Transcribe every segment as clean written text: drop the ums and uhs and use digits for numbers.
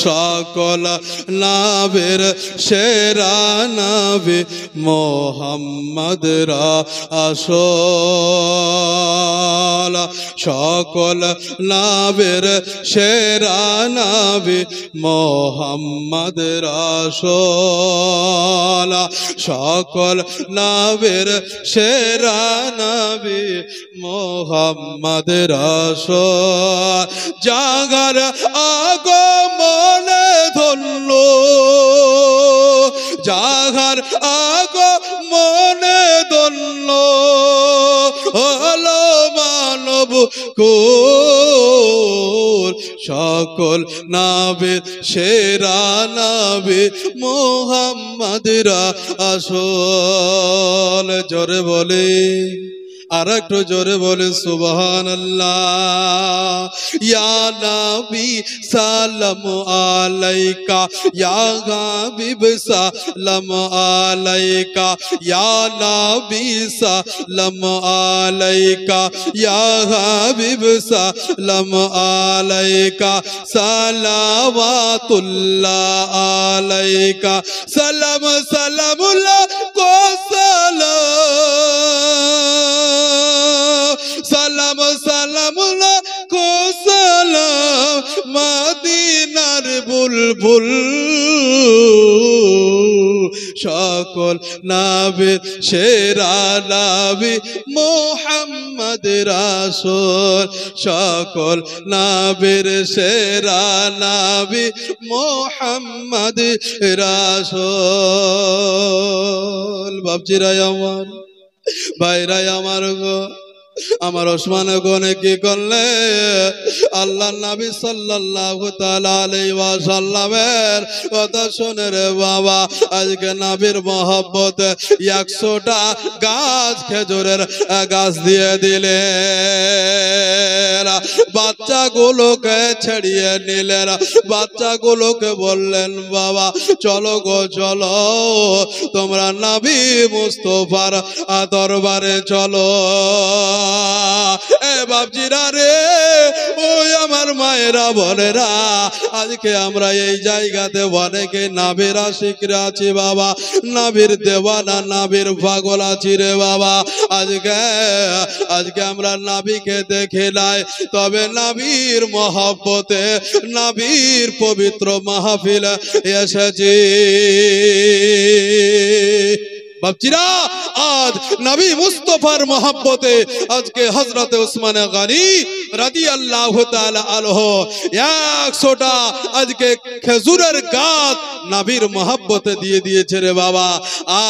সকল নাবির সেরা নবী মোহাম্মদ রাসূল সকল নাবির সেরা নবী মোহাম্মদ রাসূল সকল নাবির সেরা নবী মোহাম্মদ রাসূল জাগার আগমনে ধন্য জাগার আগমনে ধন্য হলো মানব কুল সকল নাবির সেরা নবী মুহাম্মদ রাসূল জোরে বলে আর একটু জোরে বলে সুবহানাল্লাহ ইয়া নবী সালাম আলাইকা ইয়া হাবিব সালাম আলাইকা ইয়া নবী সালাম আলাইকা ইয়া হাবিব সালাম আলাইকা সালাওয়াতুল্লাহ আলাইকা সালাম সালামুল্লাহ কো সালাম সালামুল্লাহ কো সালাম মদিনার বুলবুল সকল নাবির সেরা নবী মুহাম্মদ রাসূল সকল নাবির সেরা নবী মুহাম্মদ রাসূল বাপজিরা আমার ভাইরা আমার গো আমার ওসমান গনে কি করলে আল্লাহ নবী সাল্লাল্লাহু তাআলা আলাইহি ওয়াসাল্লামের কথা শুনে রে বাবা আজকে নবীর মহব্বতে 100টা গাছ খেজুরের গাছ দিয়ে দিলেন বাচ্চাগুলোকে ছড়িয়ে নিলেন বাচ্চাগুলোকে বললেন বাবা চলো গো চলো তোমরা নবী মুস্তাফার দরবারে চলো এ বাপজিরা রে ওই আমার মায়েরা বোনেরা আজকে আমরা এই জায়গাতে অনেকে নবীর আশিকরা আছি বাবা নবীর দেওয়ানা নবীর পাগল আছি রে বাবা আজকে আমরা নবীকে দেখে নাই তবে নবীর মহব্বতে নবীর পবিত্র মাহফিল এসেছি বাপজিরা আজ নবী মুস্তাফার মহব্বতে আজকে হযরত ওসমান গনি রাদিয়াল্লাহু তাআলা আনহু 100টা আজকে খেজুরের গাছ নবীর মহব্বতে দিয়ে দিয়েছে রে বাবা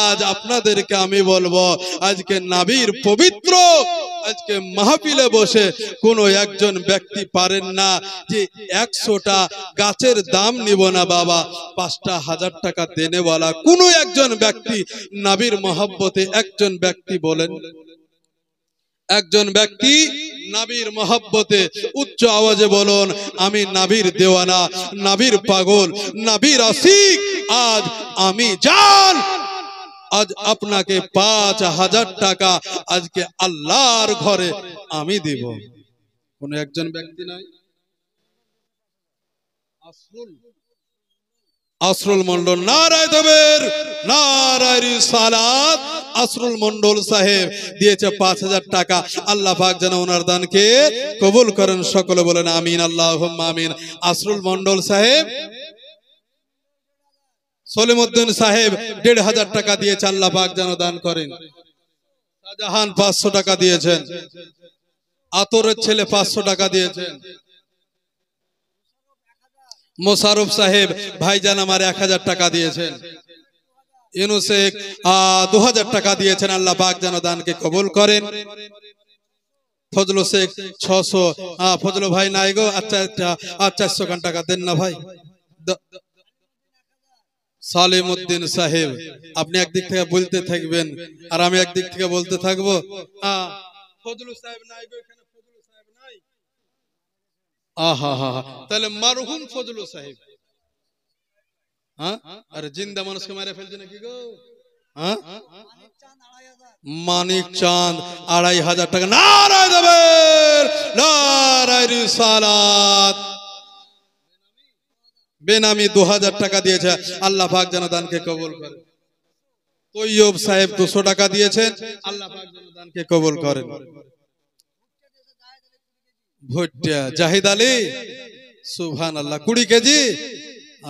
আজ আপনাদেরকে আমি বলবো আজকে নবীর পবিত্র আজকে মাহফিলে বসে কোনো একজন ব্যক্তি পারেন না যে 100টা গাছের দাম নিব না বাবা 5টা 1000 টাকা দেনেওয়ালা কোনো একজন ব্যক্তি নবীর মহব্বতে একজন ব্যক্তি বলেন একজন ব্যক্তি নবীর মহব্বতে উচ্চ আওয়াজে বলুন আমি নবীর দেওয়ানা নবীর পাগল নবীর আশিক আজ আমি জান আজ আপনাকে 5000 টাকা আজকে আল্লাহর ঘরে আমি দেব কোন একজন ব্যক্তি নাই আসরুল মন্ডল নারায়ে তাকবীর নারায়ে রিসালাত আসরুল মন্ডল সাহেব দিয়েছে 5000 টাকা আল্লাহ পাক যেন ওনার দানকে কবুল করেন সকলে বলেন আমিন আল্লাহুম্মা আমিন আসরুল মন্ডল সাহেব সলিমউদ্দিন সাহেব 1500 টাকা দিয়েছে আল্লাহ পাক যেন দান করেন শাহজাহান 500 টাকা দিয়েছেন আতরের ছেলে 500 টাকা দিয়েছেন মোশাররফ সাহেব ভাইজান আমার 1000 টাকা দিয়েছেন ইউনুস শেখ 2000 টাকা দিয়েছেন আল্লাহ পাক যেন দানকে কবুল করেন ফজল শেখ 600 ফজল ভাই নাই গো আচ্ছা 400 টাকা দেন না ভাই সালিমউদ্দিন সাহেব আপনি একদিক থেকে বলতে থাকবেন আর আমি একদিক থেকে বলতে থাকবো ফজল সাহেব নাই গো এখানে ফজল সাহেব নাই তাহলে মারহুম ফজল সাহেব আরে জিন্দা মানুষকে মেরে ফেলছে নাকি গো মানিক চাঁদ 2500 টাকা নারায়ে তাকবীর নারায়ে রিসালাত বেনামি 2000 টাকা দিয়েছে, আল্লাহ পাক যেন দানকে কবুল করে। তৈয়ব সাহেব 200 টাকা দিয়েছেন, আল্লাহ পাক যেন দানকে কবুল করেন। ভুট্টা জাহিদ আলী সুবহানাল্লাহ 20 কেজি,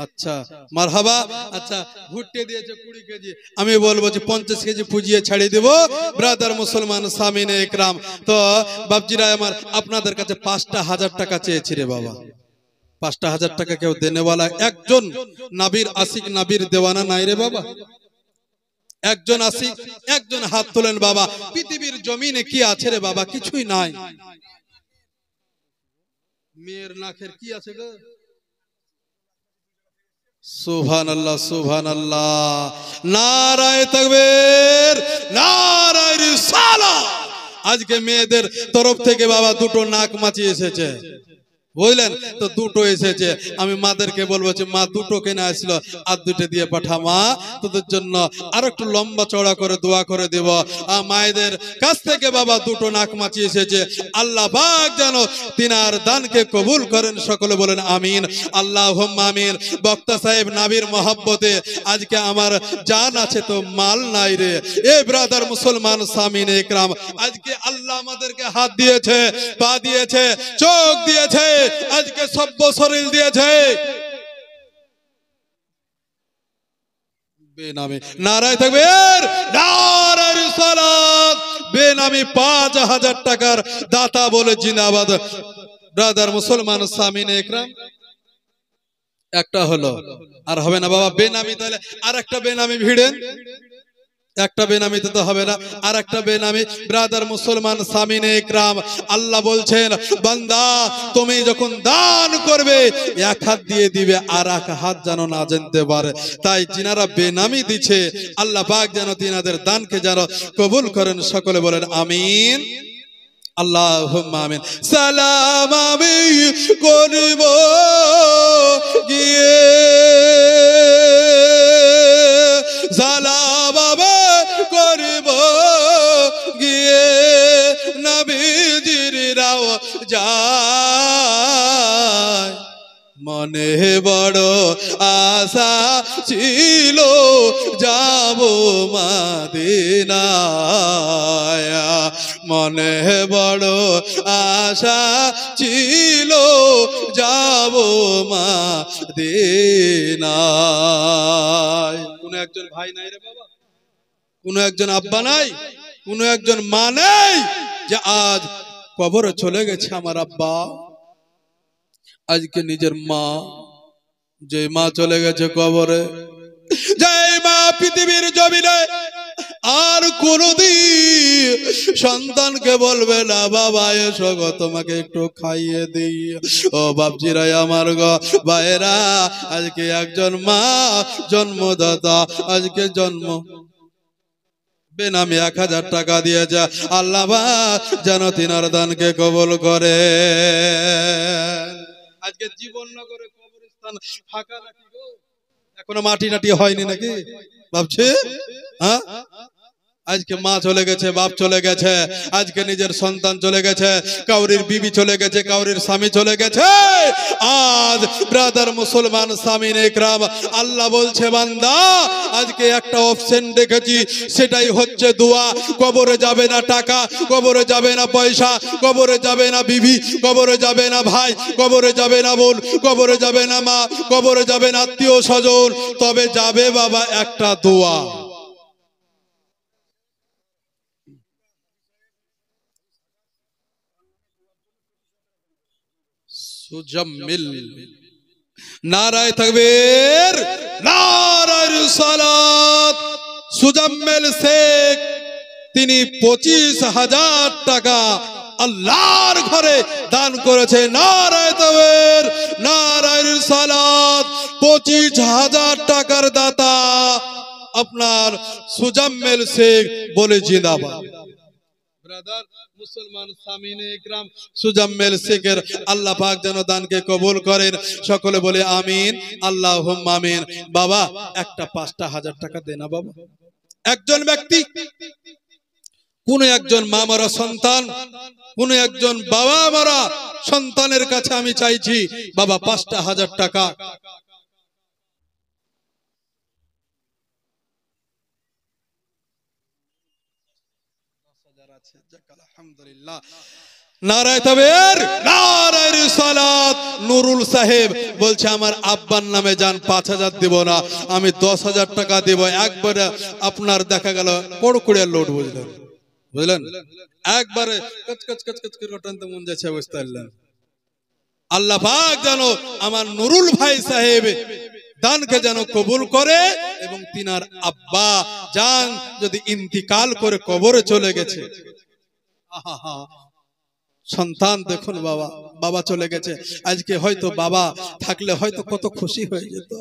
আচ্ছা মারহাবা। আচ্ছা ভুট্টে দিয়েছে 20 কেজি, আমি বলবো যে 50 কেজি পুজিয়ে ছাড়িয়ে দেব ব্রাদার মুসলমান সামিনে ইকরাম। তো বাপজিরা আমার আপনাদের কাছে 5,000 টাকা চেয়েছি রে বাবা। 5,000 টাকা কেউ দেনেওয়ালা একজন নবীর আশিক নবীর দেওয়ানা নাই রে বাবা? একজন আশিক, একজন হাত তোলেন বাবা। পৃথিবীর জমিনে কি আছে রে বাবা? কিছুই নাই। মেয়ের নাকের কি আছে গো? সুবহানাল্লাহ সুবহানাল্লাহ, নারায়ে তাকবীর, নারায়ে রিসালাত। আজকে মেয়েদের তরফ থেকে বাবা দুটো নাক মাছি এসেছে, বুঝলেন তো? দুটো এসেছে। আমি মাদেরকে বলবো যে মা দুটো কেনা আসলো, আর দুটো দিয়ে পাঠা মা, তোদের জন্য আর একটু লম্বা চওড়া করে দোয়া করে দেব। মায়েদের কাছ থেকে বাবা দুটো নাক মাছি এসেছে, আল্লাহ পাক যেন তিনার দানকে কবুল করেন। সকলে বলেন আমিন, আল্লাহুম্মা আমিন। বক্তা সাহেব নবীর মহব্বতে আজকে আমার জান আছে তো মাল নাই রে। এ ব্রাদার মুসলমান সামিনে ইকরাম, আজকে আল্লাহ আমাদেরকে হাত দিয়েছে, পা দিয়েছে, চোখ দিয়েছে, আজকে সভ্য শরীর দিয়েছে। বেনামি নারায়ে তাকবীর, নারায়ে রিসালাত। বেনামি 5,000 টাকার দাতা বলে জিন্দাবাদ। ব্রাদার মুসলমান সামিনে ইকরাম, একটা হলো, আর হবে না বাবা বেনামি। তাহলে আর একটা বেনামি ভিড়েন, একটা বেনামিতে তো হবে না, আর একটা বেনামি। ব্রাদার মুসলমান সামিনে ইকরাম, আল্লাহ বলছেন বান্দা তুমি যখন দান করবে এক হাত দিয়ে দিবে, আর এক হাত যেন না জানতে পারে। তাই যিনারা বেনামি দিচ্ছে আল্লাহ পাক যেন তিনাদের দানকে যেন কবুল করেন। সকলে বলেন আমিন, আল্লাহুম্মা আমিন। সালাম আমি করিব গিয়ে, সালাম আমি করিব গিয়ে, নবীজির রওজায়। মনে বড় আশা ছিল যাব মদিনায়, মনে বড় আশা ছিল যাব মদিনায়। কোন একজন ভাই নাই রে বাবা? কোন একজন আব্বা নাই? কোন একজন মা নেই যে আজ কবরে চলে গেছে আমার আব্বা? আজকে নিজের মা, যে মা চলে গেছে কবরে, যে মা পৃথিবীর জমিনে আর কোনদিন সন্তানকে বলবে না বাবা এসো গো তোমাকে একটু খাইয়ে দিই। ও বাপজিরা আমার গো ভাইরা, আজকে একজন মা জন্মদাতা আজকে জন্ম বেনামি 1000 টাকা দিয়েছে, আল্লাহ পাক যেন তিনার দানকে কবুল করে। আজকে জীবননগরে কবরস্থান ফাঁকা নাকি গো? এখনো মাটি টাটি হয়নি নাকি ভাবছে? হ্যাঁ, আজকে মা চলে গেছে, বাপ চলে গেছে, আজকে নিজের সন্তান চলে গেছে, কাউরির বিবি চলে গেছে, কাউরির স্বামী চলে গেছে। আজ ব্রাদার মুসলমান সামিনে ইকরাম, আল্লাহ বলছে বান্দা আজকে একটা অপশন দেখেছি, সেটাই হচ্ছে দোয়া। কবরে যাবে না টাকা, কবরে যাবে না পয়সা, কবরে যাবে না বিবি, কবরে যাবে না ভাই, কবরে যাবে না বোন, কবরে যাবে না মা, কবরে যাবে না আত্মীয় স্বজন, তবে যাবে বাবা একটা দোয়া। সুজাম্মিল, নারায়ে তাকবীর, নারায়ে রিসালাত। সুজাম্মিল শেখ তিনি 25,000 টাকা আল্লাহর ঘরে দান করেছে। নারায়ে তাকবীর, নারায়ে রিসালাত। 25,000 টাকার দাতা আপনার সুজাম্মিল শেখ বলে জিন্দাবাদ। ব্রাদার মুসলমান সামিনে ইকরাম, সুজাম্মিল শেখের আল্লাহ পাক যেন দানকে কবুল করেন। সকলে বলে আমিন, আল্লাহুম্মা আমিন। বাবা একটা 5,000 টাকা দেনা বাবা। একজন ব্যক্তি, কোন একজন মা মারা সন্তান, কোন একজন বাবা মারা সন্তানের কাছে আমি চাইছি বাবা 5,000 টাকা আলহামদুলিল্লাহ। নারায়ে তাকবীর, নারায়ে রিসালাত। নুরুল সাহেব বলছে আমার আব্বার নামে যান 5000 দিব না, আমি 10000 টাকা দেব একবারে। আপনার দেখা গেল পড়কুড়িয়া লোড, বুঝলেন বুঝলেন, একবারে কচ কচ কচ কচ করে টানতে মন যাচ্ছে বুঝতে পারলেন। আল্লাহ পাক জানো আমার নুরুল ভাই সাহেব দানকে যেন কবুল করে, এবং তিনার আব্বা জান যদি ইন্তিকাল করে কবরে চলে গেছে, আহা সন্তান দেখুন বাবা, বাবা চলে গেছে, আজকে হয়তো বাবা থাকলে হয়তো কত খুশি হয়ে যেত।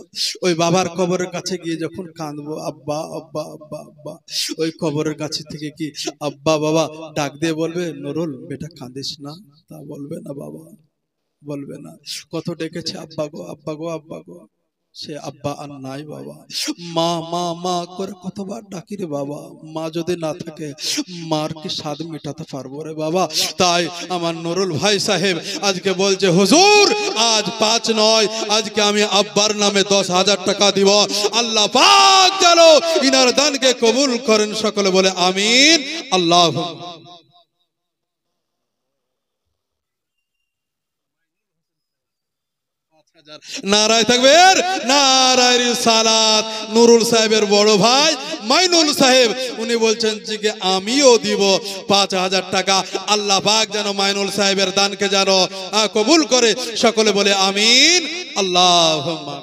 ওই বাবার কবরের কাছে গিয়ে যখন কাঁদবো, আব্বা আব্বা আব্বা আব্বা, ওই কবরের কাছে থেকে কি আব্বা বাবা ডাক দিয়ে বলবে নুরুল বেটা কাঁদিস না? তা বলবে না বাবা, বলবে না। কত ডেকেছে আব্বা গো আব্বা গো আব্বা গো, সে আব্বা আর নাই বাবা। মা মা মা করে কতবার ডাকি রে বাবা, মা যদি না থাকে মার কি স্বাদ মেটাতে পারবো রে বাবা। তাই আমার নুরুল ভাই সাহেব আজকে বলছে হুজুর আজ 5 নয়, আজকে আমি আব্বার নামে 10,000 টাকা দিব। আল্লাহ পাক যেন ইনার দানকে কবুল করেন, সকলে বলে আমিন। আল্লাহুম্মা নারায়ে তাকবীর, নারায়ে রিসালাত। নুরুল সাহেবের বড় ভাই মাইনুল সাহেব উনি বলছেন যে আমিও দিব 5000 টাকা। আল্লাহ পাক যেন মাইনুল সাহেবের দানকে যেন কবুল করে, সকলে বলে আমিন। আল্লাহুম্মা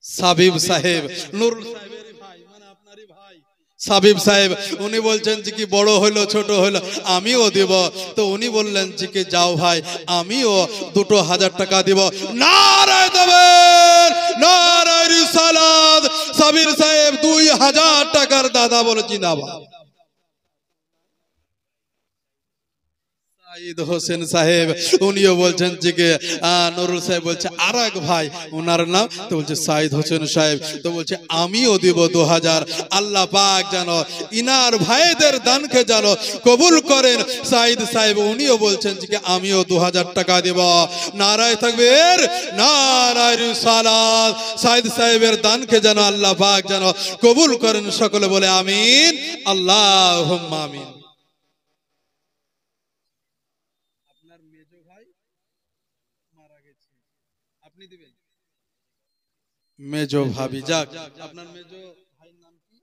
সাবিব সাহেব, নুরুল সাহেবের ভাই মানে আপনারই ভাই সাবিব সাহেব, উনি বলছেন যে কি বড় হলো ছোট হলো আমিও দিব। তো উনি বললেন যে কি যাও ভাই আমিও 2000 টাকা দিব। নারায়ে তাকবীর, নারায়ে রিসালাত। সাবির সাহেব 2000 টাকার দাদা বলে জিন্দাবাদ। সাইদ হোসেন সাহেব উনিও বলছেন যে নুরুল সাহেব বলছে আর এক ভাই ওনার নাম, তো বলছে সাইদ হোসেন সাহেব, তো বলছে আমিও দিব 2000। আল্লাহ পাক যেন ইনার ভাইদের দানকে যেন কবুল করেন। সাইদ সাহেব উনিও বলছেন যে আমিও 2000 টাকা দেব। নারায়ে তাকবীর, নারায়ে রিসালাত। সাইদ সাহেবের দানকে যেন আল্লাহ পাক যেন কবুল করেন, সকলে বলে আমিন। আল্লাহুম্মা আমিন। আপনি দিবেন মেজো ভাবি, যাক আপনার মেজো ভাইয়ের নাম কি?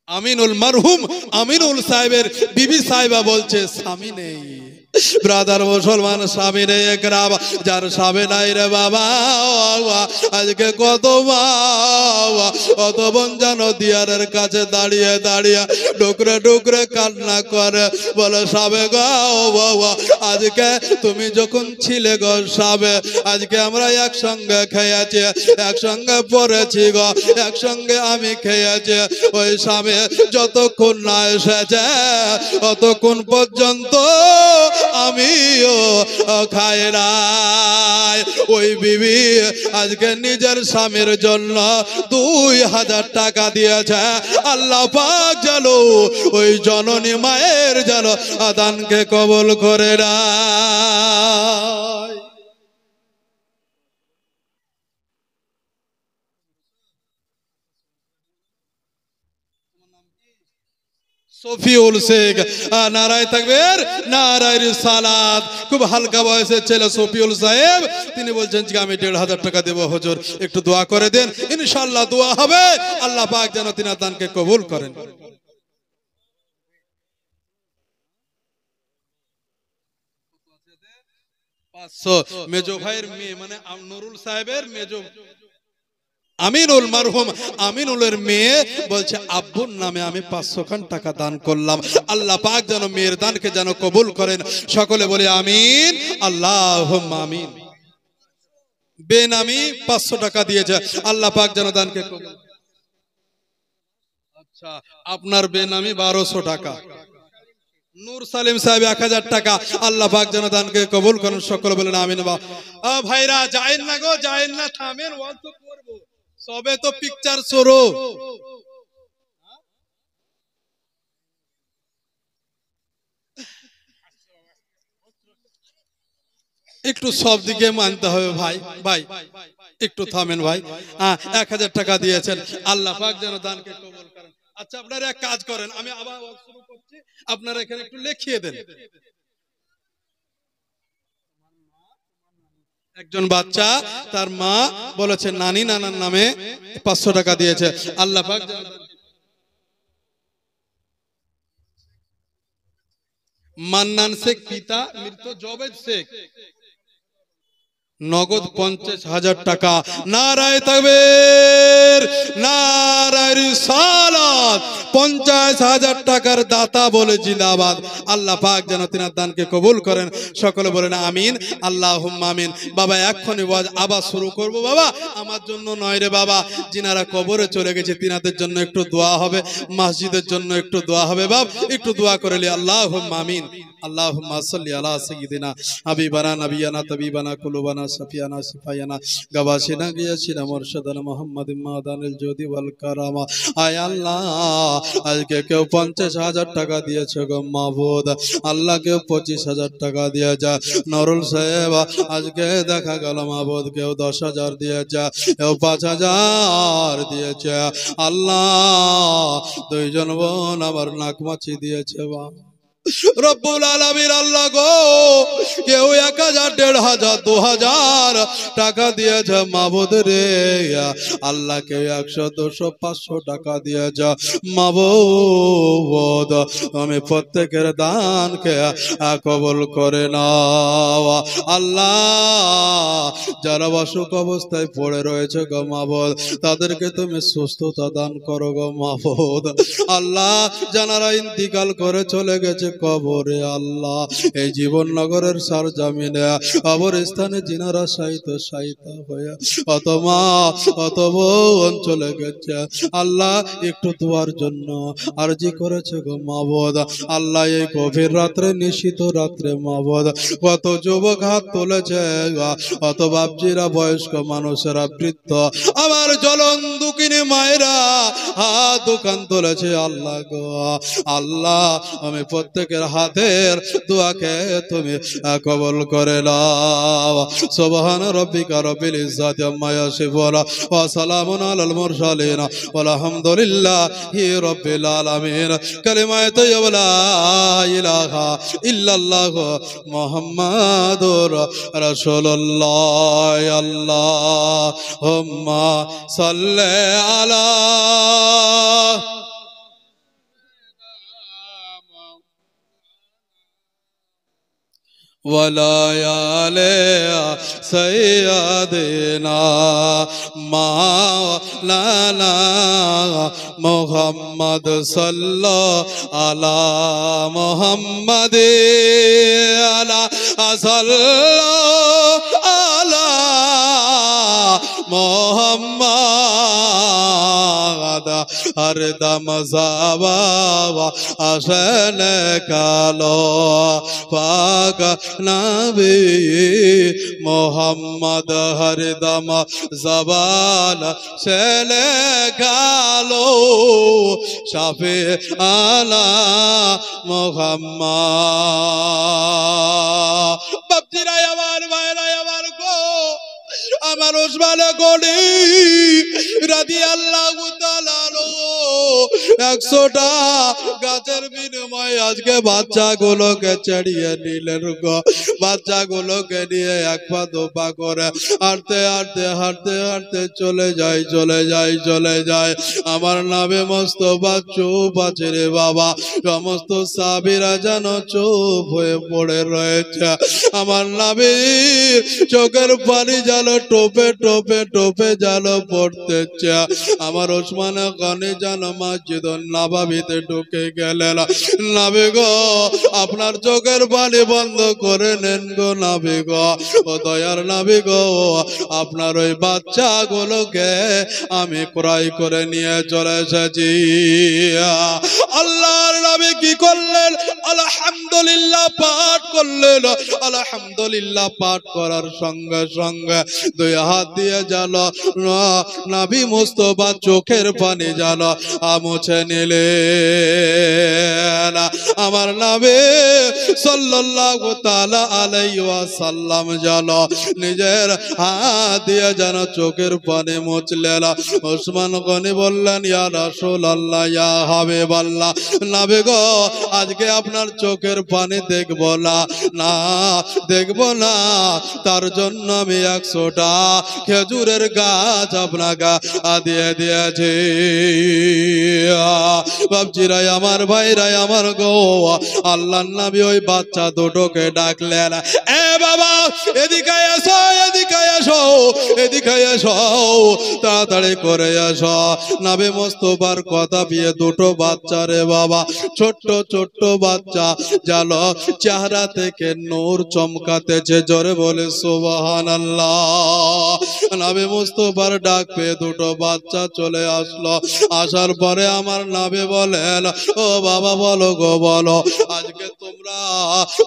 আমিনুল, মারহুম আমিনুল সাহেবের বিবি সাহেবা বলছে স্বামী নেই। ব্রাদার মুসলমান স্বামী নেই একরাম, যার স্বামী নাই রে বাবা আজকে কত বাবা কত বোন জানো দিয়ারের কাছে দাঁড়িয়ে দাঁড়িয়ে ডুকরে ডুকরে কান্না করে, বলে সাবে গো বাবা আজকে তুমি যখন ছিলে গো সাবে, আজকে আমরা একসঙ্গে খেয়েছি, একসঙ্গে পড়েছি গো, একসঙ্গে আমি খেয়েছি। ওই স্বামী যতক্ষণ না এসেছে ততক্ষণ পর্যন্ত আমিও খাই নাই। ওই বিবি আজকে নিজের স্বামীর জন্য 2000 টাকা দিয়েছে। আল্লাহ পাক যেন ওই জননী মায়ের যেন দানকে কবুল করে নেয়। সফিউল শেখ, নারায়ে তাকবীর, নারায়ে রিসালাত। খুব হালকা বয়সের ছেলে সফিউল সাহেব, তিনি বলছেন যে আমি 1500 টাকা দেব হুজুর, একটু দোয়া করে দেন, ইনশাআল্লাহ দোয়া হবে, আল্লাহ পাক যেন তিনার দানকে কবুল করেন। 500 মেজো ভাইয়ের মেয়ে মানে নুরুল সাহেবের মেজো আমিনুল, মারহুম আমিনুলের মেয়ে বলছে আব্বুর নামে আমি 500 খান টাকা দান করলাম। আল্লাহ পাক যেন মেয়ের দানকে যেন কবুল করেন, সকলে বলে আমিন। আল্লাহুম্মা আমিন। বেনামি 500 টাকা দিয়েছে, আল্লাহ পাক যেন দানকে কবুল। আচ্ছা আপনার বেনামি 1200 টাকা। নূর সালিম সাহেব 1000 টাকা, আল্লাহ পাক যেন দানকে কবুল করেন, সকলে বলেন আমিন। ভাইরা যায়েন না গো, যায়েন না, থামেন, ওয়াজ তো করব, সবে তো পিকচার শুরু। একটু সব দিকে মানতে হবে ভাই। ভাই একটু থামেন ভাই। 1000 টাকা দিয়েছেন, আল্লাহ পাক যেন দানকে কবুল করেন। আচ্ছা আপনারা এক কাজ করেন, আমি আবার শুরু করছি, আপনারা এখানে একটু লিখিয়ে দেন। একজন বাচ্চা তার মা বলেছে নানি নানার নামে 500 টাকা দিয়েছে, আল্লাহ পাক যেন। মান্নান শেখ পিতা মৃত জবেদ শেখ, নগদ 50,000 টাকা। নারায়ে তাকবীর, নারায়ে রিসালাত। 50,000 টাকার দাতা বলে জিন্দাবাদ। আল্লাহ পাক যেন তিনার দানকে কবুল করেন, সকলে বলেন আমিন, আল্লাহুম্মা আমিন। বাবা এক্ষুনি ওয়াজ আবার শুরু করব। বাবা আমার জন্য নয় রে বাবা, যিনারা কবরে চলে গেছে তিনাদের জন্য একটু দোয়া হবে, মসজিদের জন্য একটু দোয়া হবে। বাবা একটু দোয়া করে লি, আল্লাহুম্মা আমিন। আল্লাহুম্মা সাল্লি আলা সাইয়্যিদিনা হাবিবানা নবিয়ানা তাবিবানা কুলুবানা সাফিয়ানা সিফায়ানা গাবাসিনা গিয়াছিনা মুরশিদানা মুহাম্মাদিন মাদানিল জুদি ওয়াল কারামা। আয় আল্লাহ আজকে কেউ 50,000 টাকা দিয়েছে গো মাবুদ, আল্লাহ কেউ 25,000 টাকা দিয়েছে। নরুল সাহেব আজকে দেখা গেল মাবুদ কেউ 10,000 দিয়েছে, কেউ 5,000 দিয়েছে। আল্লাহ দুইজন বোন আমার নাকমাছি দিয়েছে। বা রব্বুল আলামিন আল্লাহ গো, কেউ 1,000 1,500 2,000 টাকা দিয়েছে মাবুদ রে। আল্লাহ কেউ 100 200 500 টাকা দিয়েছে মাবুদ। আমি প্রত্যেকের দানকে কবুল করে নাও আল্লাহ। যারা অসুখ অবস্থায় পড়ে রয়েছে গো মাবুদ, তাদেরকে তুমি সুস্থতা দান করো গো মাবুদ। আল্লাহ যারা ইন্তিকাল করে চলে গেছে কবরে, আল্লাহ এই জীবন নগরের সরজমিনে কবরস্থানে যিনারা শায়িত হয়ে অত মা অত বোন চলে গেছে, আল্লাহ একটু দুয়ার জন্য আরজি করেছে গো মাবুদ। আল্লাহ এই গভীর রাত্রে নিশীত রাত্রে মাবুদ কত যুবক হাত তুলেছে, অত বাপজিরা বয়স্ক মানুষেরা বৃদ্ধ আমার জ্বলন দুঃখিনী মায়েরা হাত দোকান তুলেছে। আল্লাহ গো আল্লাহ আমি প্রত্যেকের হাতের দোয়াকে তুমি কবুল করে নাও। সুবহান রাব্বিকা রাব্বিল ইজ্জাতি আম্মা ইয়াসিফুন ওয়া সালামুন আলাল মুরসালিন ওয়াল হামদুলিল্লাহি রাব্বিল আলামিন। কালিমায়ে তাইয়্যিবা লা ইলাহা ইল্লাল্লাহু মুহাম্মাদুর রাসূলুল্লাহ। আল্লাহুম্মা সাল্লি আলা ওয়ালায়ালে সাইয়্যিদিনা মাওলানা মুহাম্মদ সাল্লাল্লাহু আলা মুহাম্মাদে আলা সাল্লাল্লাহু আলা মুহাম্মদ হরদম যাবা আসন কালো পাক নবী মোহাম্মদ হরদম জবান ছেলে গালো শাফি আলা মোহাম্মদ। বাপজিরা আমার ভাইরা আমার গো, আমার ওসমান গনি রাদিয়াল্লাহু তাআলা 100টা গাছের বিনিময়ে আজকে বাচ্চাগুলোকে চড়িয়ে নিলেন গো। বাচ্চাগুলোকে নিয়ে এক পা দু পা করে হাঁটতে হাঁটতে হাঁটতে হাঁটতে চলে যায়। আমার নামে মোস্তফা চুপ আছে রে বাবা, সমস্ত সাহাবীরা যেন চুপ হয়ে পড়ে রয়েছে। আমার নবীর চোখের পানি যেন টোপে টোপে টোপে যেন পড়তেছে। আমার ওসমান গনি যেন মসজিদ নববীতে ঢুকে গেলেন। নবী গো আপনার চোখের পানি বন্ধ করে নেন গো নবী গো, ও দয়ার নবী গো আপনার ওই বাচ্চাগুলোকে আমি ক্রয় করে নিয়ে চলে এসেছি। আল্লাহর নবী কি করলেন? আলহামদুলিল্লাহ পাঠ করলেন। আলহামদুলিল্লাহ পাঠ করার সঙ্গে সঙ্গে 2 হাত দিয়ে জাল নবী মুস্তাফা চোখের পানি জাল মুছে নিলেন। আমার নবী সাল্লাল্লাহু তাআলা আলাইহি ওয়াসাল্লাম জাল নিজের হাত দিয়ে যেন চোখের পানি মুছলেন। ওসমান গনি বললেন, ইয়া রাসূলুল্লাহ, ইয়া হাবিবাল্লাহ, নবী গো, আজকে আপনার চোখের পানি দেখব না, না দেখব না, তার জন্য আমি 100টা খেজুরের গাছ আপনাকে দিয়ে দিয়েছি। বাপজিরাই আমার, ভাইরাই আমার গো, আল্লাহর নবী ওই বাচ্চা দুটোকে ডাকলেন, এ বাবা এদিকে এসো, এদিকে এসো, এদিকে এসো, তাড়াতাড়ি করে এসো। নবী মুস্তাফার কথা পেয়ে দুটো বাচ্চা রে বাবা, ছোট্ট ছোট্ট বাচ্চা, জানো চেহারা থেকে নূর চমকাতেছে, জোরে বলে সুবহানাল্লাহ। নবী মুস্তাফার ডাক পেয়ে দুটো বাচ্চা চলে আসলো। আসার পরে আমার নবী বলেন, ও বাবা বলো গো বলো, আজকে তোমরা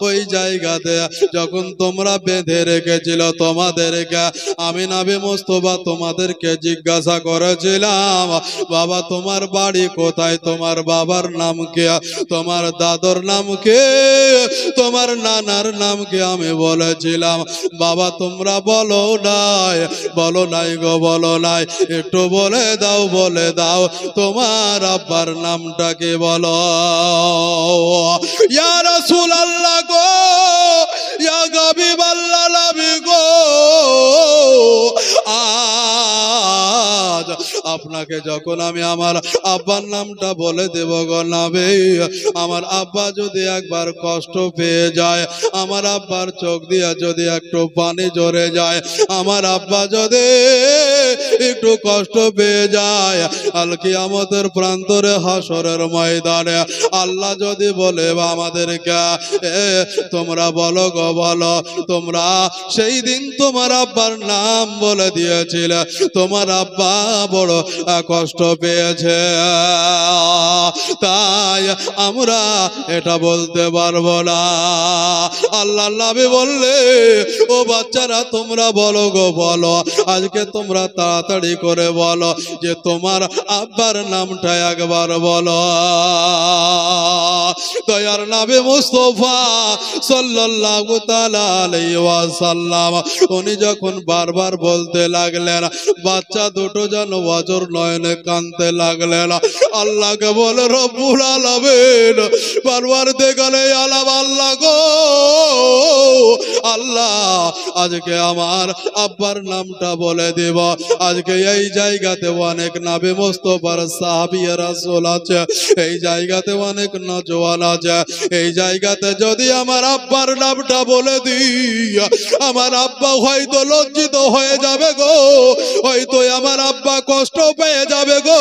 ওই জায়গাতে যখন তোমরা বেঁধে রেখেছিল তোমাদেরকে, আমি নবী মুস্তাফা তোমাদেরকে জিজ্ঞাসা করেছিলাম, বাবা তোমার বাড়ি কোথায়, তোমার বাবার নাম কি, তোমার দাদর নাম কি, তোমার নানার নাম কি? আমি বলেছিলাম বাবা তোমরা বলো নাই, বলো নাই গো, বলো নাই, একটু বলে দাও, বলে দাও তোমার আব্বার নামটা কি বলো। ইয়া রাসূলুল্লাহ গো, ইয়া হাবিবাল্লাহ নবী গো, আজ আপনাকে যখন আমি আমার আব্বার নামটা বলে দেব গো নবী, আমার আব্বা যদি একবার কষ্ট পেয়ে যায়, আমার আব্বার চোখ দিয়ে যদি একটু পানি ঝরে যায়, আমার আব্বা যদি একটু কষ্ট পেয়ে যায়, আল কিয়ামতের প্রান্তরে হাসরের ময়দানে আল্লাহ যদি বলে আমাদেরকে, তোমরা বলো গো বলো, তোমরা সেই দিন তোমার আব্বার নাম বলে দিয়েছিলে, তোমার আব্বা বড় কষ্ট পেয়েছে, তাই আমরা এটা বলতে পারবো না। আল্লাহ নবী বললে, ও বাচ্চারা তোমরা বলো গো বলো, আজকে তোমরা তাড়াতাড়ি করে বলো যে তোমার আব্বার নামটা একবার বলো। দয়ার নবী মুস্তাফা সাল্লাল্লাহু তাআলা আলাইহি ওয়াসাল্লাম উনি যখন বারবার বলতে লাগলেন, বাচ্চা দুটো যেন ওয়াজর নয়নে কাঁদতে লাগলেন। আল্লাহকে বলে, রব্বুল আলামিন বারবার দেখালে আলাম, আল্লাহ গো আল্লাহ আজকে আমার আব্বার নামটা বলে দেব। আজকে এই জায়গাতে অনেক নবী মুস্তাফার সাহাবী রাসূল আছে, এই জায়গাতে অনেক নওজওয়ান আছে, এই জায়গাতে যদি আমার আব্বার নামটা বলে দিই, আমার আব্বা হয়তো লজ্জিত হয়ে যাবে গো, হয়তো আমার আব্বা কষ্ট পেয়ে যাবে গো,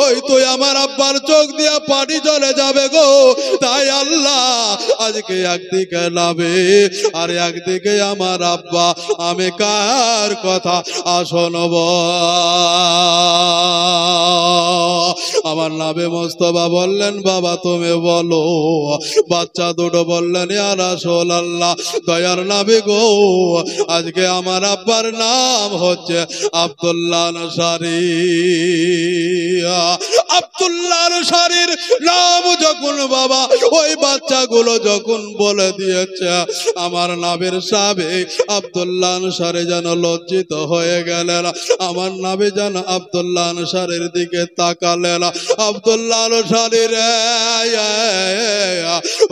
হয়তো আমার আব্বার চোখ দিয়ে পানি চলে যাবে গো। তাই আল্লাহ আজকে একদিকে নবী আর একদিকে আমার আব্বা, আমি কার কথা শুনব? আমার নবী মুস্তাফা বললেন, বাবা তুমি বলো। বাচ্চা দুটো বললেন, ইয়া রাসূলুল্লাহ, দয়ার নবী গো, আজকে আমার আব্বার নাম হচ্ছে আব্দুল্লাহ আনসারী। আব্দুল্লাহ আনসারীর নাম যখন বাবা ওই বাচ্চাগুলো যখন বলে দিয়েছে, আমার নবীর সাহাবী আব্দুল্লাহ আনসারী যেন লজ্জিত হয়ে গেলেন। আমার নবী যেন আব্দুল্লাহ আনসারীর দিকে তাকালেন। আব্দুল্লাহ আনসারী রে,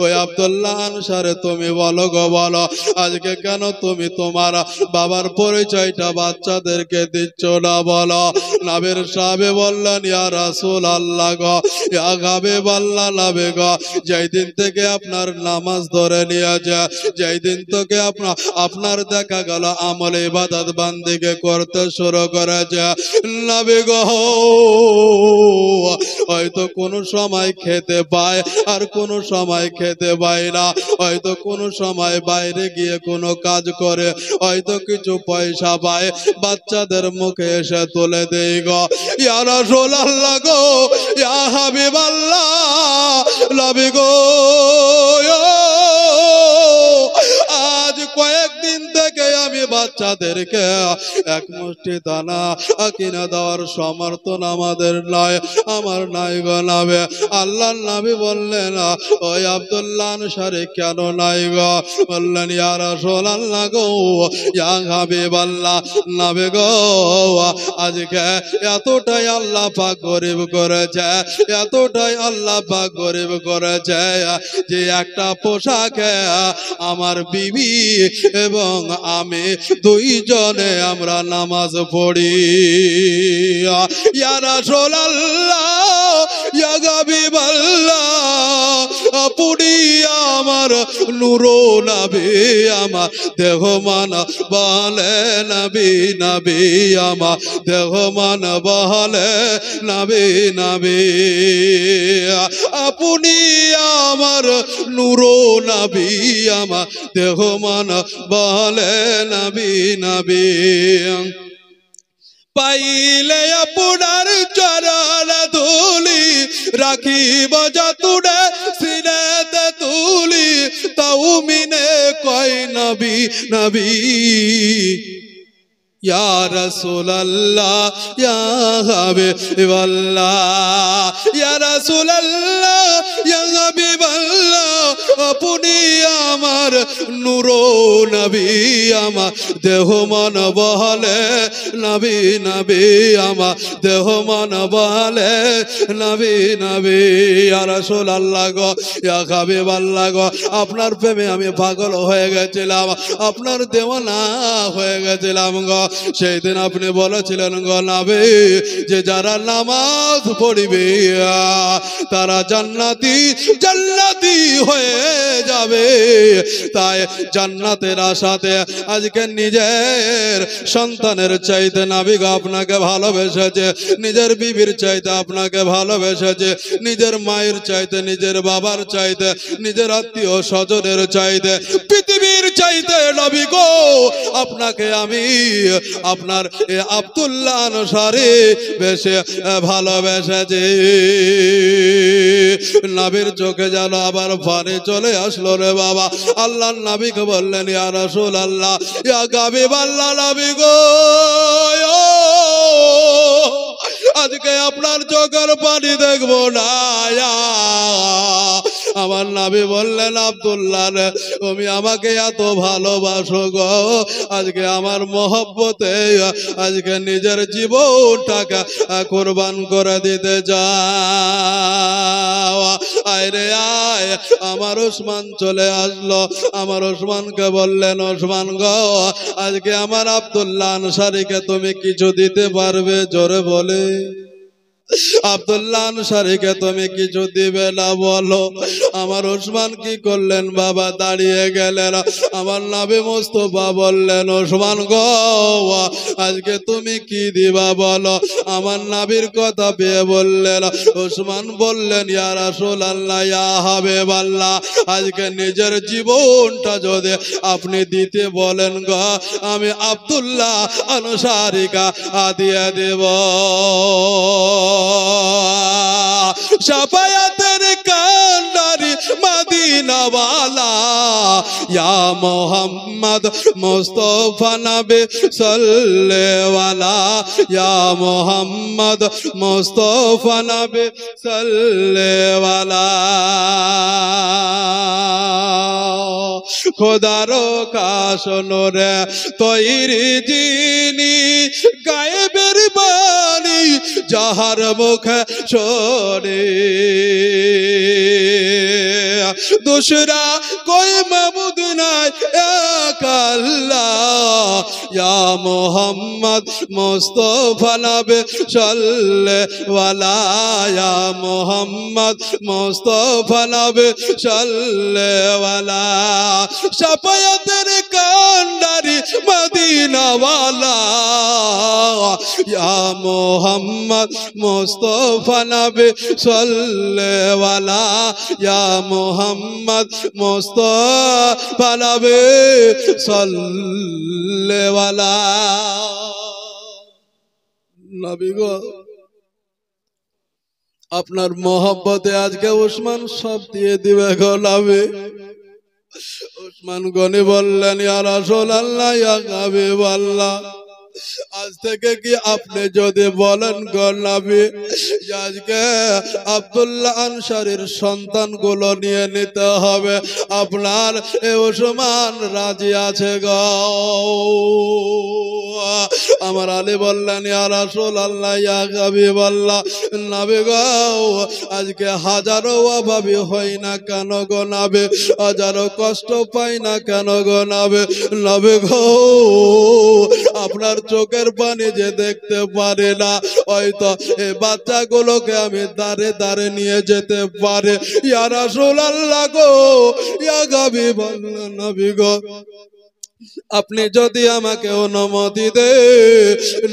ওই আব্দুল্লাহ আনসারী তুমি বলো গো বলো, আজকে কেন তুমি তোমার বাবার পরিচয়টা বাচ্চাদেরকে দিচ্ছ না বলো। নবীর সাহাবী বললেন, ইয়া রাসূলুল্লাহ গো, ইয়া হাবিবাল্লাহ নবী গো, যেই দিন থেকে আপনার নামাজ ধরে নিয়েছে, যেই দিন থেকে আপনার দেখা গেল আমল ইবাদত বান্দিকে করতে শুরু করেছে, নবী গো হয়তো কোনো সময় খেতে পায় আর কোনো সময় খেতে পায় না, হয়তো কোনো সময় বাইরে গিয়ে কোনো কাজ করে, হয়তো কিছু পয়সা পায়, বাচ্চাদের মুখে এসে তুলে দেই গো। ইয়া রাসূলুল্লাহ গো, ইয়া হাবিবাল্লাহ নবী গো, আজ কয়েকদিন থেকে আমি বাচ্চা বাচ্চাদেরকে এক মুষ্টি দানা কিনে দেওয়ার সমর্থন আমাদের নয়, আমার নাই গো নবী। আল্লাহর নবী বললেন ওই আব্দুল্লাহ আনসারী কেন নাই গো? বললেন ইয়া রাসূলুল্লাহ গো, ইয়া হাবিবাল্লাহ, নবী গো আজকে এতটাই আল্লাহ পাক গরিব করেছে, এতটাই আল্লাহ পাক গরিব করেছে যে একটা পোশাকে আমার বিবি এবং আমি দুইজনে আমরা নামাজ পড়ি। ইয়া রাসূলুল্লাহ, ইয়া হাবিবাল্লাহ, আপনি আমার নূর নবী, আমার দেহ মান বলে নবী নবী, আমার দেহ মান বলে নবী নবী, আপনি আমার নূর নবী, আমার দেহ মান বলে নবী নবী। পাইলে আপনার চরণ ধুলি রাখিব যতুড়ে সিনেতে তুলি, তাও মিনে কয় নবী নবী। ইয়া রাসূলুল্লাহ, ইয়া হাবিবাল্লাহ, ইয়া রাসূলুল্লাহ, ইয়া হাবিবাল্লাহ, আপনি আমার নূর নবী, আমার দেহ মন বলে নবী নবী, আমার দেহ মন বলে নবী নবী। ইয়া রাসূলুল্লাহ গো, ইয়া হাবিবাল্লাহ গো, আপনার প্রেমে আমি পাগল হয়ে গেছিলাম, আপনার দেওয়ানা হয়ে গেছিলাম গো। সেই দিন আপনি বলেছিলেন গো নবী যে যারা নামাজ পড়িবে তারা জান্নাতি জান্নাতি হয়ে যাবে। তাই জান্নাতের আশাতে আজকে নিজের সন্তানের চাইতে নবী গো আপনাকে ভালোবেসেছে, নিজের বিবির চাইতে আপনাকে ভালোবেসেছে, নিজের মায়ের চাইতে, নিজের বাবার চাইতে, নিজের আত্মীয় স্বজনের চাইতে, পৃথিবীর চাইতে নবী গো আপনাকে আমি আপনার আব্দুল্লাহ আনসারী বেশি ভালোবেসেছি। নবীর চোখে যেন আবার পানি চলে আসলো রে বাবা। আল্লাহর নবীকে বললেন ইয়া রাসূলুল্লাহ, ইয়া হাবিবাল্লাহ, নবী গো আজকে আপনার চোখের পানি দেখবো না। আমার নবী বললেন আব্দুল্লাহ রে, তুমি আমাকে এত ভালোবাসো গো, আজকে আমার মহব্বতে আজকে নিজের জীবনটাকে কুরবান করে দিতে যাও। আয় রে আয়। আমার ওসমান চলে আসলো, আমার ওসমানকে বললেন ওসমান গো আজকে আমার আব্দুল্লাহ আনসারীকে তুমি কিছু দিতে পারবে? জোরে বলে আব্দুল্লাহ আনসারীকে তুমি কিছু দিবে না বলো। আমার ওসমান কি করলেন বাবা? দাঁড়িয়ে গেলেন। আমার নবী মুস্তাফা বললেন ওসমান গো আজকে তুমি কি দিবা বলো। আমার নবীর কথা পেয়ে বললেন ওসমান বললেন ইয়া রাসূলুল্লাহ, ইয়া হাবিবাল্লাহ, আজকে নিজের জীবনটা যদি আপনি দিতে বলেন গো আমি আব্দুল্লাহ আনসারীকে দিয়ে দেব। শাফায়াতের কান্ডারি মদিনা ওয়ালা ইয়া মুহাম্মদ মুস্তাফা নবী সাল্লাল্লাহু ইয়া মুহাম্মদ মুস্তাফা নবী সাল্লাল্লাহু। খোদার কাশনরে তৈরি যিনি গায়েবের বাণী যাহার মুখে শোনে, दूसरा कोई माबूद नहीं एक अल्लाह या मोहम्मद मुस्तफा नबी सल्लल्लाहु या मोहम्मद मुस्तफा नबी सल्लल्लाहु। शफाअतेर कांडारी मदीना वाला या मोहम्मद मुस्तफा नबी सल्लल्लाहु या मोहम्मद मुस्तफा नबी सल्लल्लाहु। नबी गो আপনার মহব্বতে আজকে ওসমান সব দিয়ে দিবে গো নবী। উসমান গনি বললেন, ইয়া রাসূলুল্লাহ, ইয়া হাবিবাল্লাহ, আজ থেকে কি আপনি যদি বলেন গো নবী, আজকে আব্দুল্লাহ আনসারীর সন্তানগুলো নিয়ে নিতে হবে, আপনার এ উসমান রাজি আছে গো? আমার আলী বললেন, ইয়া রাসূলুল্লাহ, ইয়া হাবিবাল্লাহ, নবী গো, আজকে হাজারো অভাবী হই না কেন গো নবী, হাজারো কষ্ট পাই না কেন গো নবী, নবী গো, আপনার চোখের পানি যে দেখতে পারে না, হয়তো এই বাচ্চাগুলোকে আমি দাঁড়ে দাঁড়ে নিয়ে যেতে পারে। ইয়া রাসূলুল্লাহ গো, ইয়া হাবিবাল্লাহ, নবী গো, আপনি যদি আমাকে অনুমতি দে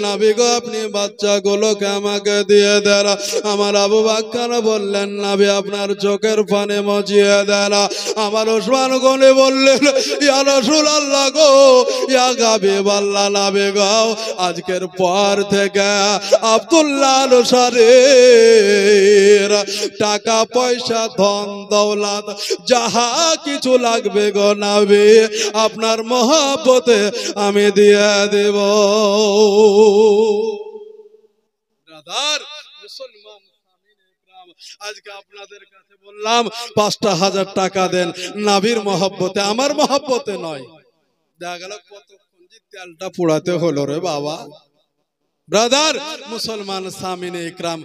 নবী গো, আপনি বাচ্চাগুলোকে আমাকে দিয়ে দেন। আমার আবু বকর বললেন, নবী আপনার চোখের পানি মুছিয়ে দেন। আমার উসমান গনি বললেন, ইয়া রাসূলুল্লাহ গো, ইয়া হাবিবাল্লাহ, নবী গো, আজকের পর থেকে আব্দুল্লাহ আনসারীর টাকা পয়সা ধন দৌলত যাহা কিছু লাগবে গো নবী, আপনার মহব্বতে আমি দিয়ে দেব। ব্রাদার মুসলমান, আজকে আপনাদের কাছে বললাম ৫,০০০ টাকা দেন নবীর মহব্বতে, আমার মহব্বতে নয়। দেখা গেল কতক্ষণ যে তেলটা পোড়াতে হলো রে বাবা। ব্রাদার মুসলমান সামিনে ইকরাম,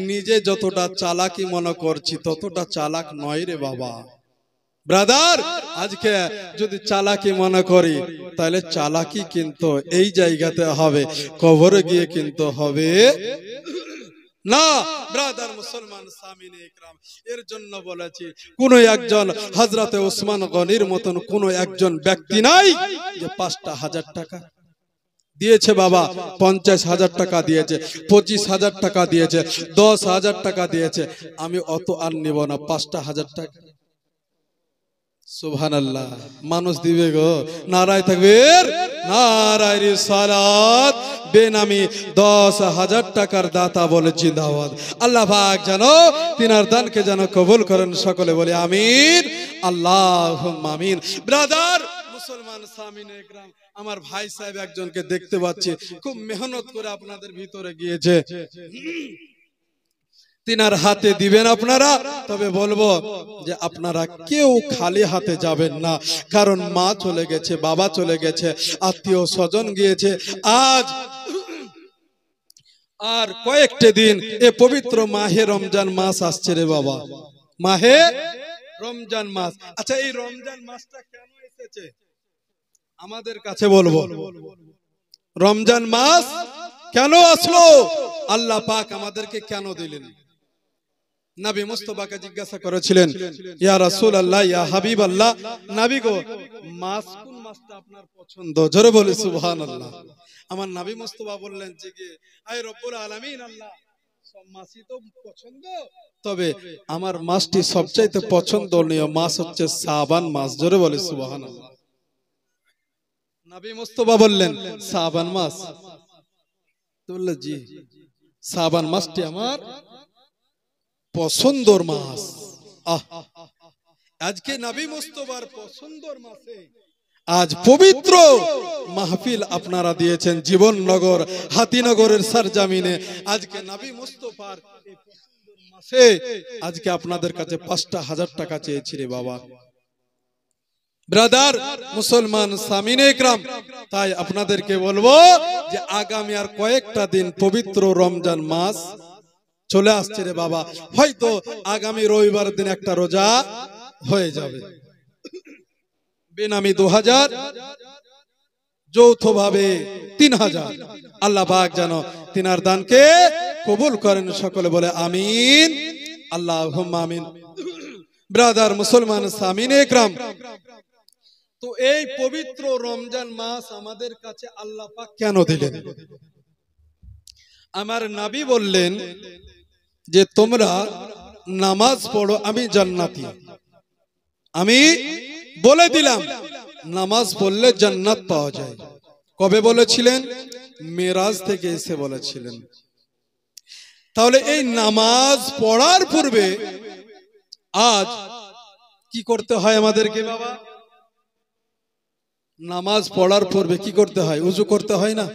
নিজে যতটা চালাকি মনে করছি ততটা চালাক নয় রে বাবা। ব্রাদার আজকে যদি চালাকি মনে করি, তাহলে চালাকি কিন্তু এই জায়গাতে হবে, কবরে গিয়ে কিন্তু হবে না। ব্রাদার মুসলমান সামিনে ইকরাম, এর জন্য বলেছি, কোন একজন হযরতে ওসমান গনির মতন কোন একজন ব্যক্তি নাই যে ৫,০০০ টাকা দিয়েছে বাবা, ৫০,০০০ টাকা দিয়েছে, ২৫,০০০ টাকা দিয়েছে, ১০,০০০ টাকা দিয়েছে, আমি অত আর নিব না, ৫,০০০ টাকা। সুবহানাল্লাহ, মানুষ দিবে গো। নারায়ে তাকবীর, নারায়ে রিসালাত। বেনামি ১০,০০০ টাকার দাতা বলে জিন্দাবাদ। আল্লাহ পাক যেন তিনার দানকে যেন কবুল করেন, সকলে বলে আমিন, আল্লাহুম্মা আমিন। ব্রাদার মুসলমান সামিনে ইকরাম, আমার ভাই সাহেব একজনকে দেখতে পাচ্ছি, খুব মেহনত করে আপনাদের ভিতরে গিয়েছে, তিনার হাতে দিবেন আপনারা। তবে বলবো যে আপনারা কেউ খালি হাতে যাবেন না, কারণ মা চলে গেছে, বাবা চলে গেছে, আত্মীয় স্বজন গিয়েছে। আজ আর কয়েকটা দিন এ পবিত্র মাহে রমজান মাস আসছে রে বাবা, মাহে রমজান মাস। আচ্ছা, এই রমজান মাসটা কেন এসেছে আমাদের কাছে বলবো, রমজান মাস কেন আসলো, আল্লাহ পাক আমাদেরকে কেন দিলেন? নবী মুস্তাফাকে জিজ্ঞাসা করেছিলেন, ইয়া রাসূলুল্লাহ, ইয়া হাবিবাল্লাহ, নবী গো, মাস কোন মাসটা আপনার পছন্দ? জোরে বলে সুবহানাল্লাহ। আমার নবী মুস্তাফা বললেন যে, আয় রব্বুল আলামিন, আল্লাহ সব মাসই তো পছন্দ, তবে আমার মাসটি সবচাইতে পছন্দনীয় মাস হচ্ছে শাবান মাস। জোরে বলে সুবহানাল্লাহ। নবী মুস্তাফা বললেন, শাবান মাস? তো বলল, জি, শাবান মাসটি আমার পছন্দর মাস। আজকে নবী মুস্তাফার পছন্দর মাসে আজ পবিত্র মাহফিল আপনারা দিয়েছেন জীবননগর হাতিনগরের সরজমিনে। আজকে নবী মুস্তাফার এই পছন্দর মাসে আজকে আপনাদের কাছে ৫,০০০ টাকা চেয়েছি রে বাবা। ব্রাদার মুসলমান সামিনে ইকরাম, তাই আপনাদেরকে বলবো যে আগামী আর কয়েকটা দিন পবিত্র রমজান মাস চলে আসছে রে বাবা। হয়তো আগামী রবিবার দিন একটা রোজা হয়ে যাবে, বেনামি ২,০০০, যৌথভাবে ৩,০০০। আল্লাহ পাক যেন তিনার দানকে কবুল করেন, সকলে বলে আমিন, আল্লাহুম্মা আমিন। ব্রাদার মুসলমান সামিনে ইকরাম, তো এই পবিত্র রমজান মাস আমাদের কাছে আল্লাহ পাক কেন দিলেন? আমার নবী বললেন যে তোমরা নামাজ পড়ো, আমি জান্নাতি। আমি বলে দিলাম নামাজ পড়লে জান্নাত পাওয়া যায়। কবে বলেছিলেন? মেরাজ থেকে এসে বলেছিলেন। তাহলে এই নামাজ পড়ার পূর্বে আজ কি করতে হয় আমাদেরকে বাবা? নামাজ পড়ার পূর্বে কি করতে হয়? উযু করতে হয় না?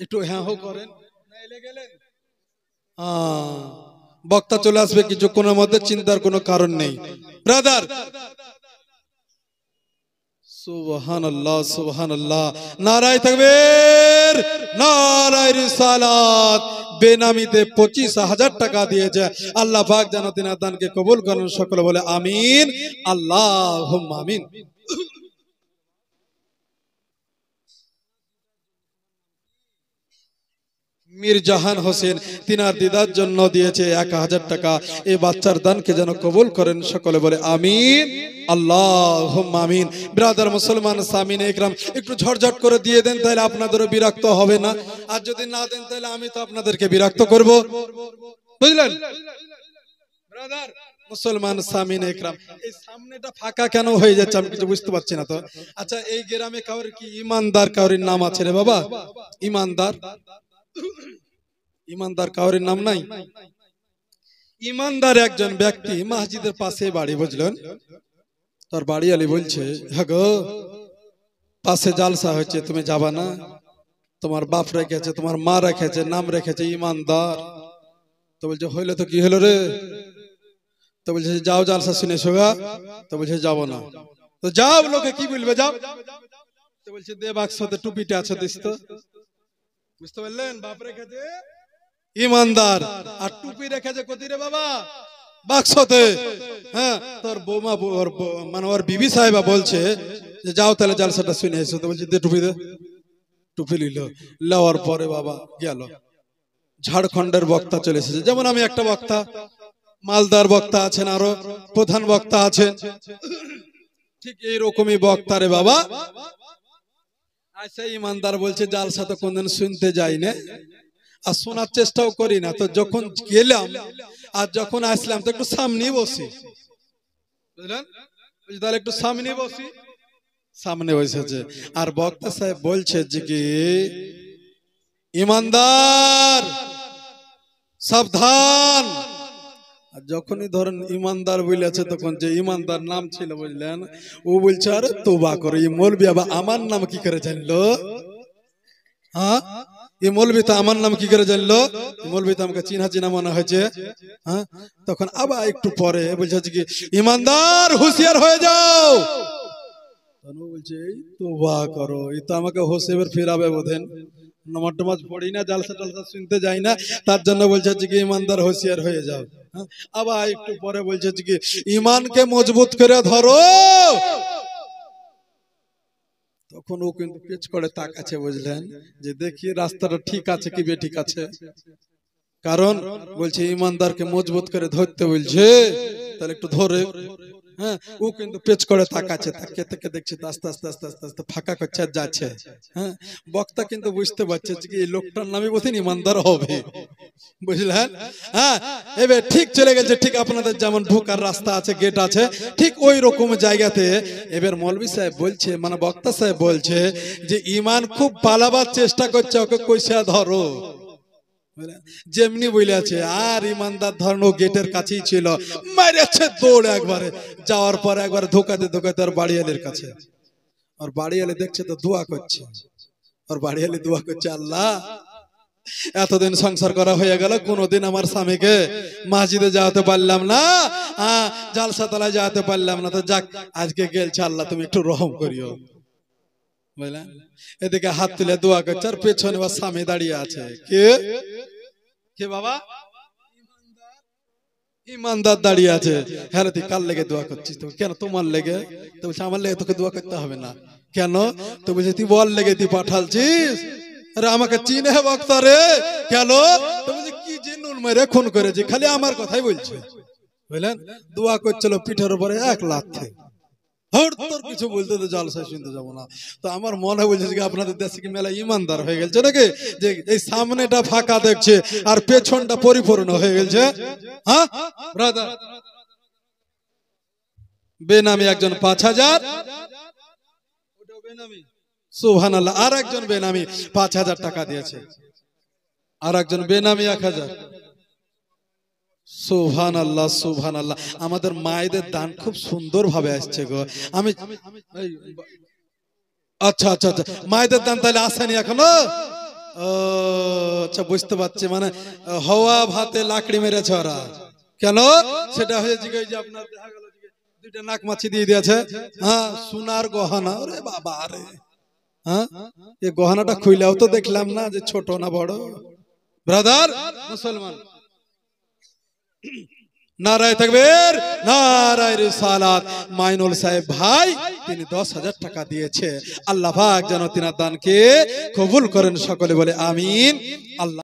একটু হ্যাঁ হো করেন। বক্তা চলে আসবে কিছুক্ষণের মধ্যে, চিন্তার কোনো কারণ নেই। ব্রাদার, সুবহানাল্লাহ সুবহানাল্লাহ, নারায়ে তাকবীর, নারায়ে রিসালাত। বেনামিতে 25,000 টাকা দিয়েছে। আল্লাহ পাক যেন তিনার দানকে কবুল করেন। সকলে বলে আমিন, আল্লাহুম্মা আমিন। মির্জাহান হোসেন তিনার দিদার জন্য দিয়েছে 1000 টাকা। এই বাচ্চার দানকে যেন কবুল করেন। সকলে বলে আমিন, আল্লাহুম্মা আমিন। ব্রাদার মুসলমান সামিনে ইকরাম, একটু ঝটঝট করে দিয়ে দেন, তাহলে আপনাদেরও বিরক্ত হবে না। আর যদি না দেন তাহলে আমি তো আপনাদেরকে বিরক্ত করব, বুঝলেন ব্রাদার মুসলমান সামিনে ইকরাম? এই সামনেটা ফাঁকা কেন হয়ে যাচ্ছে আমি কিছু বুঝতে পারছি না তো। আচ্ছা, এই গ্রামে কাউর কি ইমানদার কাউরির নাম আছে রে বাবা? ইমানদার, ইমানদার কাউরির নাম নাই? ইমানদার একজন ব্যক্তি মসজিদের পাশে বাড়ি, বুঝলেন? তার বাড়ি আলী বলছে, হ্যাঁ গো, পাশে জালসা হচ্ছে, তুমি যাবা না? তোমার বাপ রেখেছে, তোমার মা রেখেছে, নাম রেখেছে ইমানদার। তো বলছে হইলে তো কি হলো রে? তো বলছে যাও জালসা শুনে সোগা। তো বলছে যাবো না। তো যাও, লোকে কি বলবে, যাও। তো বলছে দে বাক্সতে টুপিটা আছে, দিস তো। বুঝতে পারলেন? বাপ রেখেছে ইমানদার, আর টুপি রেখেছে কোথায় রে বাবা? বাক্সতে। হ্যাঁ, তোর বৌমা মানে ওর বিবি সাহেবা বলছে যে যাও তাহলে জালসাটা শুনে এসো। তো বলছে দে টুপি, দে। টুপি নিল, লওয়ার পরে বাবা গেল। ঝাড়খণ্ডের বক্তা চলে এসেছে, যেমন আমি একটা বক্তা, মালদার বক্তা আছেন, আরো প্রধান বক্তা আছেন, ঠিক এইরকমই বক্তা রে বাবা। আচ্ছা, ইমানদার বলছে জালসা তো কোনদিন শুনতে যাই না, আর শোনার চেষ্টাও করি না। তো যখন গেলাম আর যখন আসলাম তো একটু সামনে বসি, বুঝলেন? তাহলে একটু সামনে বসি। সামনে বসেছে, আর বক্তা সাহেব বলছে যে কি ইমানদার সাবধান। আর যখনই ধরেন ইমানদার বলেছে, তখন যে ইমানদার নাম ছিল, বুঝলেন, ও বলছে আরে তোবা করো, এই মৌলবি আবার আমার নাম কি করে জানলো? হ্যাঁ, এই মৌলবি তো আমার নাম কি করে জানলো? মৌলবি তো আমাকে চিনা চিনা মনে হয়েছে। হ্যাঁ, তখন আবার একটু পরে বলছে কি ইমানদার হুঁশিয়ার হয়ে যাও। বলছে এই তোবা করো, এই তো আমাকে হোসেবের ফেরাবে বোধেন। নামাজ টামাজ পড়ি না, জালসা টালসা শুনতে যাই না, তার জন্য বলছে কি ইমানদার হুঁশিয়ার হয়ে যাও। আবার একটু পরে বলছে কি ইমানকে মজবুত করে ধরো। তখন ও কিন্তু পেছ করে তাকাচ্ছে, বুঝলেন, যে দেখি রাস্তাটা ঠিক আছে কি বেঠিক আছে। কারণ বলছে ইমানদারকে মজবুত করে ধরতে বলছে, তাহলে একটু ধরে। হ্যাঁ, ও কিন্তু পেছ করে তাকাচ্ছে, তাকিয়ে থেকে দেখছে আস্তে আস্তে আস্তে আস্তে আস্তে ফাঁকা করছে আর যাচ্ছে। হ্যাঁ, বক্তা কিন্তু বুঝতে পারছে যে এই লোকটার নামই বোধহয় ইমানদার হবে, বুঝলেন? হ্যাঁ, এবার ঠিক চলে গেছে, ঠিক আপনাদের যেমন ঢোকার রাস্তা আছে, গেট আছে, ঠিক ওই রকম জায়গাতে এবার মৌলভী সাহেব বলছে, মানে বক্তা সাহেব বলছে যে ইমান খুব পালাবার চেষ্টা করছে, ওকে কইসা ধরো। যেমনি বলে আছে, আর ইমানদার ধরন গেটের কাছেই ছিল, মারেছে দৌড় একবারে। যাওয়ার পর একবার ধোকাতে ধোকাতে আর বাড়িয়ালের কাছে, আর বাড়িয়ালে দেখছে তো দোয়া করছে, আর বাড়িয়ালে দোয়া করছে, আল্লাহ এতদিন সংসার করা হয়ে গেল, কোনোদিন আমার স্বামীকে মসজিদে যাওয়াতে পারলাম না, জালসা তলায় যাওয়াতে পারলাম না, তো যাক আজকে গেলছে, আল্লাহ তুমি একটু রহম করিও, বুঝলেন? এদিকে হাত তুলে দোয়া করছে, আর পেছনে ওর স্বামী দাঁড়িয়ে আছে। কে কে বাবা? ইমানদার দাঁড়িয়ে আছে। হ্যাঁ তুই কার লেগে দোয়া করছিস? তো কেন তোমার লেগে? তো বলছে আমার লেগে তোকে দোয়া করতে হবে না। কেন? তো বলছে তুই বল লেগে তুই পাঠালছিস। আরে আমাকে চিনে বক্তা রে। কেন? তো বলছে কি যে নুন মেরে খুন করেছি, খালি আমার কথাই বলছে, বুঝলেন? দোয়া করছিল পিঠের উপরে এক লাথে। তোর কিছু বলতে তো জালসা শুনতে যাবো না। তো আমার মনে বলছে যে আপনাদের দেশে কি মেলা ইমানদার হয়ে গেছে নাকি, যে এই সামনেটা ফাঁকা দেখছে আর পেছনটা পরিপূর্ণ হয়ে গেছে। হ্যাঁ ব্রাদার, বেনামি একজন 5000, সুবহানাল্লাহ, আর একজন বেনামি 5000 টাকা দিয়েছে, আর একজন বেনামি 1000। সুবহানাল্লাহ সুবহানাল্লাহ, আমাদের মায়েদের দান খুব সুন্দর ভাবে আসছে গো। আমি আচ্ছা আচ্ছা আচ্ছা, মায়েদের দান তাহলে আসেনি এখনো। ও আচ্ছা, বুঝতে পারছি, মানে হওয়া ভাতে লাকড়ি মেরেছে ওরা। কেন? সেটা হয়েছে কি, ওই যে আপনার দেখা গেল যে দুইটা নাক মাছি দিয়ে দিয়েছে, হ্যাঁ, সোনার গহনা। ওরে বাবা রে, হ্যাঁ, এই গহনাটা খুইলাও তো দেখলাম না যে ছোট না বড়। ব্রাদার মুসলমান, নারায়ে তাকবীর, নারায়ে রিসালাত। মাইনুল সাহেব ভাই তিনি 10,000 টাকা দিয়েছে। আল্লাহ পাক যেন তিনার দানকে কবুল করেন, সকলে বলে আমিন। আল্লাহ